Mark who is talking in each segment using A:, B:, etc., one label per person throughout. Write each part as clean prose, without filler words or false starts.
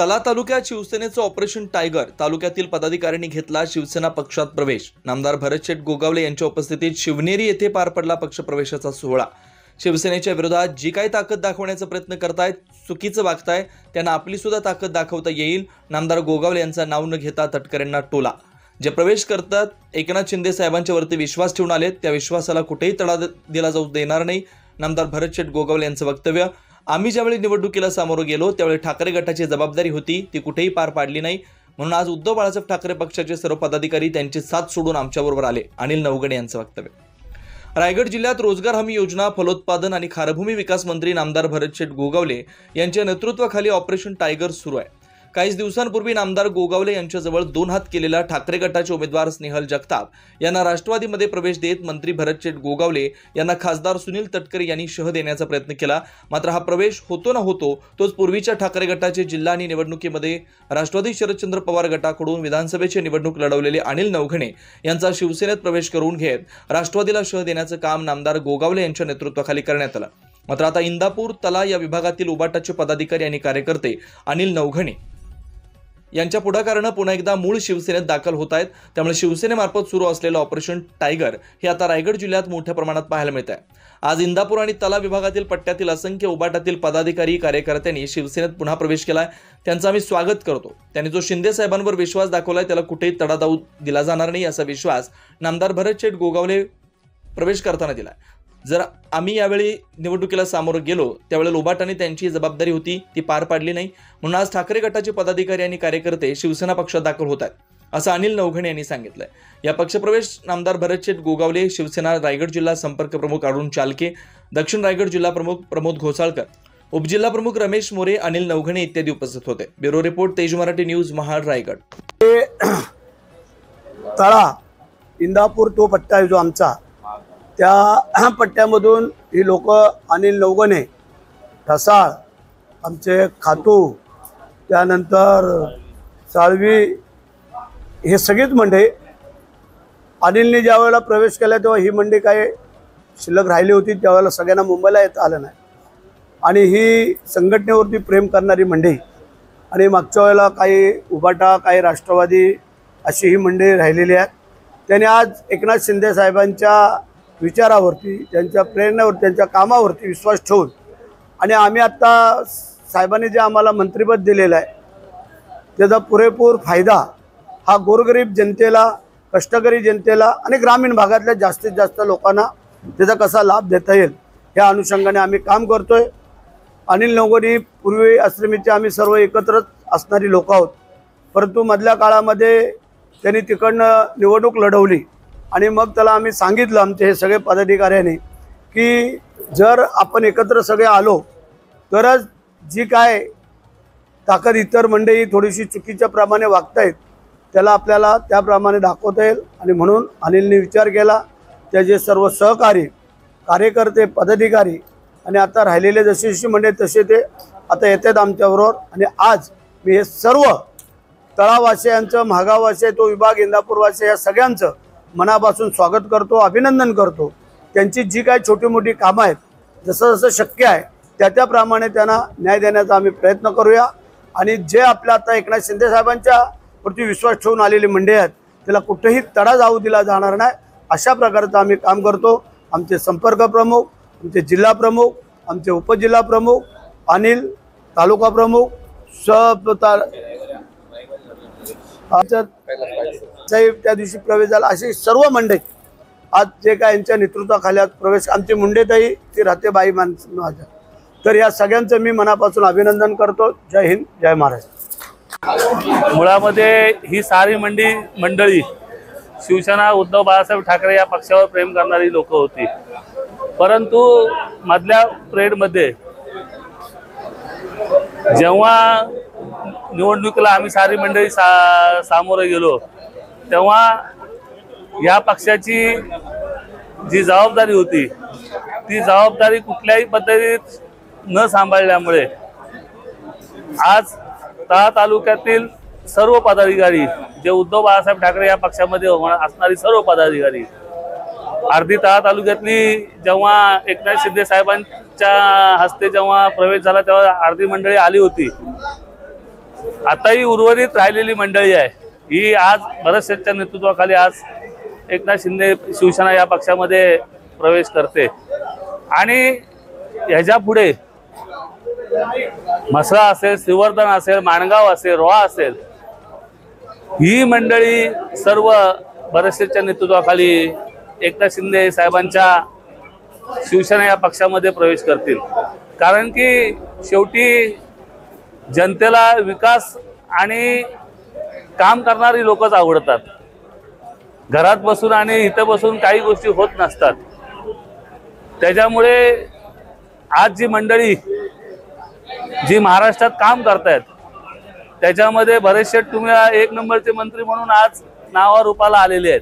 A: तला तालुक्यात शिवसेनेचं ऑपरेशन टायगर तालुक्यातील पदाधिकाऱ्यांनी घेतला शिवसेना पक्षात प्रवेश। नामदार भरतशेठ गोगावले यांच्या उपस्थितीत शिवनेरी येथे पार पडला पक्षप्रवेशाचा सोहळा। शिवसेनेच्या विरोधात जी काही ताकद दाखवण्याचा प्रयत्न करतायत, चुकीचं वागताय, त्यांना आपली सुद्धा ताकद दाखवता येईल। नामदार गोगावले यांचं नाव न घेता तटकऱ्यांना टोला। जे प्रवेश करतात एकनाथ शिंदे साहेबांच्या वरती विश्वास ठेवून आलेत, त्या विश्वासाला कुठेही तडा दिला जाऊ देणार नाही। नामदार भरतशेठ गोगावले यांचं वक्तव्य। आम्ही ज्यावेळी निवडणुकीला सामोरं गेलो त्यावेळी ठाकरे गटाची जबाबदारी होती, ती कुठेही पार पाडली नाही। म्हणून आज उद्धव बाळासाहेब ठाकरे पक्षाचे सर्व पदाधिकारी त्यांची साथ सोडून आमच्याबरोबर आले। अनिल नवघणे यांचं वक्तव्य। रायगड जिल्ह्यात रोजगार हमी योजना, फलोत्पादन आणि खारभूमी विकास मंत्री नामदार भरतशेठ गोगावले यांच्या नेतृत्वाखाली ऑपरेशन टायगर सुरू आहे। काही दिवसांपूर्वी नामदार गोगावले यांच्याजवळ 2 हात केलेला ठाकरे गटाचे उमेदवार स्नेहल जगताप यांना राष्ट्रवादीमध्ये प्रवेश देत मंत्री भरतशेठ गोगावले यांना खासदार सुनील तटकरे यांनी शह देण्याचा प्रयत्न केला। मात्र हा प्रवेश होतो ना होतो तोच पूर्वीच्या ठाकरे गटाचे जिल्हा आणि निवडणुकीमध्ये राष्ट्रवादी शरदचंद्र पवार गटाकडून विधानसभेची निवडणूक लढवलेले अनिल नवघणे यांचा शिवसेनेत प्रवेश करून घेत राष्ट्रवादीला शह देण्याचं काम नामदार गोगावले यांच्या नेतृत्वाखाली करण्यात आलं। मात्र आता इंदापूर तला या विभागातील उबाटाचे पदाधिकारी आणि कार्यकर्ते अनिल नवघणे यांच्या पुढाकारानं पुन्हा एकदा मूळ शिवसेनेत दाखल होत आहेत। त्यामुळे शिवसेनेमार्फत सुरू असलेलं ऑपरेशन टायगर हे आता रायगड जिल्ह्यात मोठ्या प्रमाणात पाहायला मिळत आहे। आज इंदापूर आणि तला विभागातील पट्ट्यातील असंख्य उबाटातील पदाधिकारी कार्यकर्त्यांनी शिवसेनेत पुन्हा प्रवेश केलाय, त्यांचं आम्ही स्वागत करतो। त्यांनी जो शिंदे साहेबांवर विश्वास दाखवलाय त्याला कुठेही तडा जाऊ दिला जाणार नाही असा विश्वास नामदार भरतशेठ गोगावले प्रवेश करताना दिलाय। जर आम्ही यावेळी निवडणुकीला सामोरं गेलो त्यावेळेला उबाटाने त्यांची जबाबदारी होती, ती पार पाडली नाही। म्हणून आज ठाकरे गटाचे पदाधिकारी आणि कार्यकर्ते शिवसेना पक्षात दाखल होत आहेत असं अनिल नवघणे यांनी सांगितलंय। या पक्षप्रवेश नामदार भरतशेठ गोगावले, शिवसेना रायगड जिल्हा संपर्क प्रमुख अरुण चालके, दक्षिण रायगड जिल्हा प्रमुख प्रमोद घोसाळकर, उपजिल्हा प्रमुख रमेश मोरे, अनिल नवघणे इत्यादी उपस्थित होते। ब्युरो रिपोर्ट, तेज मराठी न्यूज, महाड, रायगड।
B: तळा इंदापूर तो पट्टा आहे जो आमचा, त्या पट्ट्यामधून ही लोक अनिल नवघणे, ठसाळ, आमचे खातू, त्यानंतर साळवी, हे सगळीच मंडळी अनिलने ज्या वेळेला प्रवेश केला तेव्हा ही मंडळी काय शिल्लक राहिली होती, त्यावेळेला सगळ्यांना मुंबईला येता आलं नाही आणि ही संघटनेवरती प्रेम करणारी मंडळी आणि मागच्या वेळेला काही उबाटा, काही राष्ट्रवादी अशी ही मंडळी राहिलेली आहेत। त्याने आज एकनाथ शिंदे साहेबांच्या विचारावरती, त्यांच्या प्रेरणेवर, त्यांच्या कामावरती विश्वास ठेवून आणि आम्ही आत्ता साहेबांनी जे आम्हाला मंत्रिपद दिलेलं आहे त्याचा पुरेपूर फायदा हा गोरगरीब जनतेला, कष्टकरी जनतेला आणि ग्रामीण भागातल्या जास्तीत जास्त लोकांना त्याचा कसा लाभ देता येईल या अनुषंगाने आम्ही काम करतोय। अनिल नवघणे पूर्वी आश्रमीचे आम्ही सर्व एकत्रच असणारी लोक आहोत, परंतु मधल्या काळामध्ये त्यांनी तिकडनं निवडणूक लढवली आणि मग त्याला आम्ही सांगितलं, आमचे हे सगळे पदाधिकाऱ्यांनी, की जर आपण एकत्र सगळे आलो तरच जी काय ताकद इतर मंडळी थोडीशी चुकीच्या प्रमाणे वागतायत त्याला आपल्याला त्याप्रमाणे दाखवता येईल। आणि म्हणून अनिलने विचार केला, त्याचे सर्व सहकारी, कार्यकर्ते, पदाधिकारी आणि आता राहिलेले जसे जसे मंडळी तसे ते आता येतात आमच्याबरोबर। आणि आज मी हे सर्व तळावासियांचं, महागाववासी, तो विभाग, इंदापूरवासी या सगळ्यांचं मनापासून स्वागत करतो, अभिनंदन करतो। त्यांची जी काही छोटी मोठी कामं आहेत जसं जसं शक्य आहे त्याप्रमाणे त्यांना न्याय देण्याचा आम्ही प्रयत्न करूया। आणि जे आपल्या आता एकनाथ शिंदे साहेबांच्या वरती विश्वास ठेवून आलेले मंडळी आहेत त्याला कुठेही तडा जाऊ दिला जाणार नाही अशा प्रकारचं आम्ही काम करतो। आमचे संपर्क प्रमुख, आमचे जिल्हा प्रमुख, आमचे उपजिल्हा प्रमुख, अनिल तालुका प्रमुख, साहेब त्या दिवशी प्रवेश झाला, अशी सर्व मंडळी आज जे काय यांच्या नेतृत्वाखाली प्रवेश, आमची मुंडेताई ती राहते बाई माझ्या, तर या सगळ्यांचं मी मनापासून अभिनंदन करतो। जय हिंद, जय महाराष्ट्र।
C: मुळामध्ये ही सारी मंडळी शिवसेना, उद्धव बाळासाहेब ठाकरे या पक्षावर प्रेम करणारी लोक होती, परंतु मधल्या पिरियडमध्ये जेव्हा निवडणुकीला आम्ही सारी मंडळी सामोरे गेलो तेव्हा या पक्षाची जी जबाबदारी होती ती जबाबदारी कुठल्याही पद्धतीत न सांभाळल्यामुळे आज तळा तालुक्यातील सर्व पदाधिकारी, जे उद्धव बाळासाहेब ठाकरे या पक्षामध्ये असणारी सर्व पदाधिकारी, अर्धी तळा तालुक्यातली जेव्हा एकनाथ शिंदे साहेबांच्या हस्ते जेव्हा प्रवेश झाला तेव्हा अर्धी मंडळी आली होती आताही उर्वरित राहिलेली मंडळी आहे ही आज भरत शेठच्या नेतृत्वाखाली आज एकनाथ शिंदे शिवसेना या पक्षामध्ये प्रवेश करते आणि ह्याच्या पुढे म्हसळा असेल, श्रीवर्धन असेल, माणगाव असेल, रोहा असेल, ही मंडळी सर्व भरत शेठच्या नेतृत्वाखाली एकनाथ शिंदे साहेबांच्या शिवसेना या पक्षामध्ये प्रवेश करतील. कारण की शेवटी जनतेला विकास आणि काम करणारी लोकच आवडतात. घरात बसून आणि इथं बसून काही गोष्टी होत नसतात. त्याच्यामुळे आज जी मंडळी जी महाराष्ट्रात काम करतायत त्याच्यामध्ये भरत शेठ तुम्ही एक नंबरचे मंत्री म्हणून आज नावा रूपाला आलेले आहेत.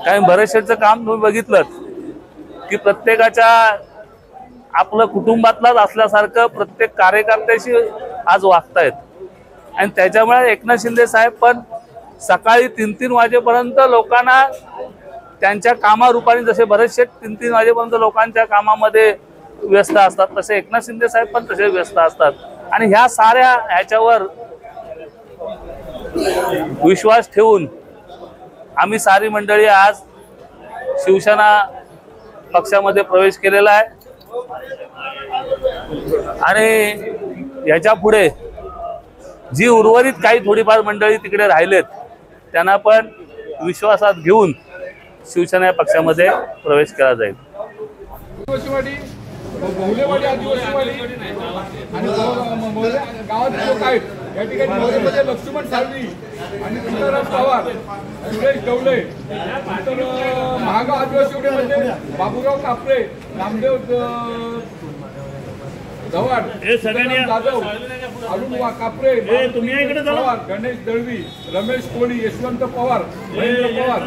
C: कारण भरत शेठचं काम तुम्ही बघितलं की प्रत्येकाच्या आपलं कुटुंबातलाच असल्यासारखं प्रत्येक कार्यकर्त्याशी आज वागतायत. आणि त्याच्यामुळे एकनाथ शिंदे साहेब पण सकाळी 3-3 वाजेपर्यंत लोकांना त्यांच्या कामारूपाने, जसे भरत शेठ 3-3 वाजेपर्यंत लोकांच्या कामामध्ये व्यस्त असतात तसे एकनाथ शिंदे साहेब पण तसे व्यस्त असतात. आणि ह्या साऱ्या ह्याच्यावर विश्वास ठेवून आम्ही सारी मंडळी आज शिवसेना पक्षामध्ये प्रवेश केलेला आहे. आणि ह्याच्या पुढे जी उर्वरित काही थोडीफार मंडळी तिकडे राहिलेत त्यांना पण विश्वासात घेऊन शिवसेना या पक्षामध्ये प्रवेश केला जाईल.
D: आदिवासीवाडी, बहुलेवाडी आदिवासीवाडी आणि गावात लोक आहेत. या ठिकाणी बहुलेमध्ये लक्ष्मण साळवी आणि तुकाराम पवार, सुरेश डवले, नंतर महागाव आदिवासीवाडीमध्ये बाबूराव कापरे, नामदेव धवाड, जाधव, अरुण कापरे, पवार, गणेश दळवी, रमेश कोळी, यशवंत पवार, महेंद्र पवार,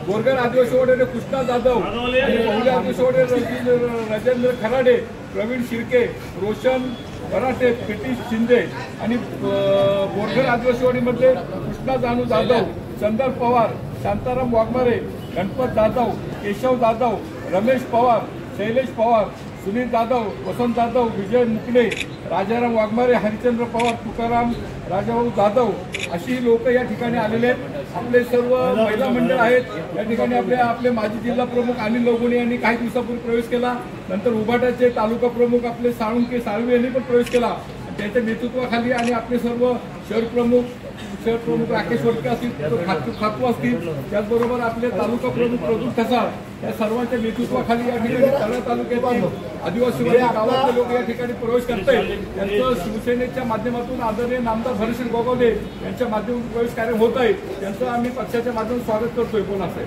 D: बोरगर आदिवासीवाडीने कृष्णा जाधव आणि बहुले आदिवासीवाडी राजेंद्र खराडे, प्रवीण शिर्के, रोशन मराठे, पिटीश शिंदे आणि बोरगर आदिवासीवाडीमध्ये कृष्णा जानू जाधव, चंदर पवार, शांताराम वाघमारे, गणपत जाधव, केशव जाधव, रमेश पवार, शैलेश पवार, सुनील जाधव, वसंत जाधव, विजय मुकणे, राजाराम वाघमारे, हरिचंद्र पवार, तुकाराम राजाभाऊ जाधव अशी लोक या ठिकाणी आलेले आहेत. आपले सर्व महिला मंडळ आहेत. या ठिकाणी आपले माजी जिल्हा प्रमुख अनिल लवगुणे यांनी काही दिवसापूर्वी प्रवेश केला. नंतर उभाटाचे तालुका प्रमुख आपले साळुंके साळवी यांनी पण प्रवेश केला. त्यांच्या नेतृत्वाखाली आणि आपले सर्व शहर प्रमुख राकेश वडके असतील, खातू असतील, त्याचबरोबर आपले तालुका प्रमुख प्रदूष ठसाळ या सर्वांच्या नेतृत्वाखाली या ठिकाणी तळा तालुक्यातील आदिवासी गावातले लोक या ठिकाणी प्रवेश करत आहेत. त्यांचं शिवसेनेच्या माध्यमातून आदरणीय नामदार भरतशेठ गोगावले यांच्या माध्यमातून प्रवेश कार्य होत आहे. त्यांचं आम्ही पक्षाच्या माध्यमातून स्वागत करतोय. कोण असेल